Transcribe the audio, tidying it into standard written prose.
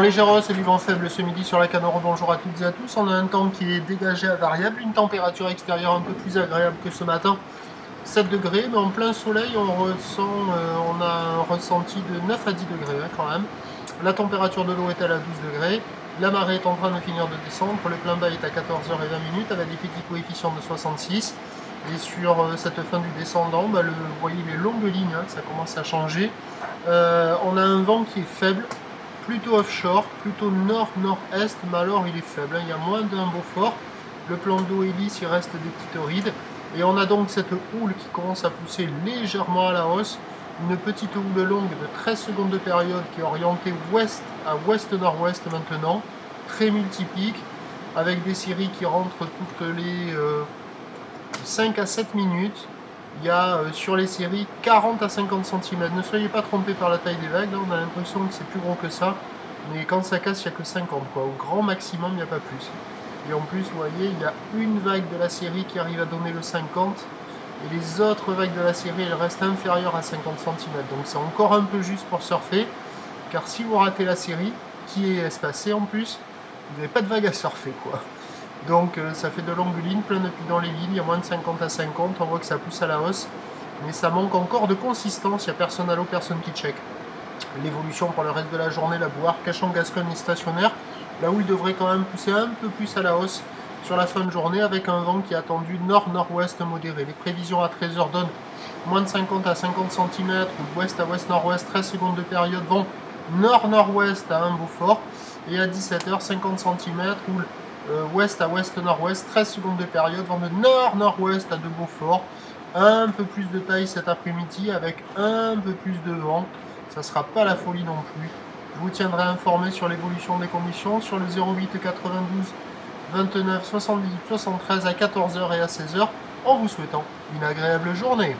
légère hausse et du vent faible ce midi sur la Canoro. Bonjour à toutes et à tous. On a un temps qui est dégagé à variable, une température extérieure un peu plus agréable que ce matin, 7 degrés, mais en plein soleil on a un ressenti de 9 à 10 degrés quand même. La température de l'eau est à 12 degrés, la marée est en train de finir de descendre, le plein bas est à 14h20 avec des petits coefficients de 66. Et sur cette fin du descendant, vous voyez les longues lignes, ça commence à changer. On a un vent qui est faible, plutôt offshore, plutôt nord-nord-est, mais alors il est faible, il y a moins d'un Beaufort. Le plan d'eau est lisse, il reste des petites rides. Et on a donc cette houle qui commence à pousser légèrement à la hausse. Une petite houle longue de 13 secondes de période qui est orientée ouest à ouest-nord-ouest maintenant, très multiplique, avec des séries qui rentrent toutes les 5 à 7 minutes. Il y a sur les séries 40 à 50 cm. Ne soyez pas trompés par la taille des vagues, là on a l'impression que c'est plus gros que ça, mais quand ça casse, il n'y a que 50 quoi. Au grand maximum, il n'y a pas plus. Et en plus, vous voyez, il y a une vague de la série qui arrive à donner le 50, et les autres vagues de la série, elles restent inférieures à 50 cm. Donc c'est encore un peu juste pour surfer, car si vous ratez la série, qui est espacée en plus, vous n'avez pas de vague à surfer quoi. Donc ça fait de longues lignes, plein de pics dans les lignes, il y a moins de 50 à 50, on voit que ça pousse à la hausse, mais ça manque encore de consistance, il n'y a personne à l'eau, personne qui check. L'évolution pour le reste de la journée, la Boire, Cachan-Gascogne est stationnaire, là où il devrait quand même pousser un peu plus à la hausse sur la fin de journée, avec un vent qui est attendu nord-nord-ouest modéré. Les prévisions à 13h donnent moins de 50 à 50 cm, ou ouest à ouest-nord-ouest, 13 secondes de période, vent nord-nord-ouest à un Beaufort, et à 17h, 50 cm, ou ouest à ouest-nord-ouest, 13 secondes de période, vent de nord-nord-ouest à de Beaufort, un peu plus de taille cet après-midi avec un peu plus de vent, ça ne sera pas la folie non plus. Je vous tiendrai informé sur l'évolution des conditions sur le 08 92 29 78 73 à 14h et à 16h en vous souhaitant une agréable journée.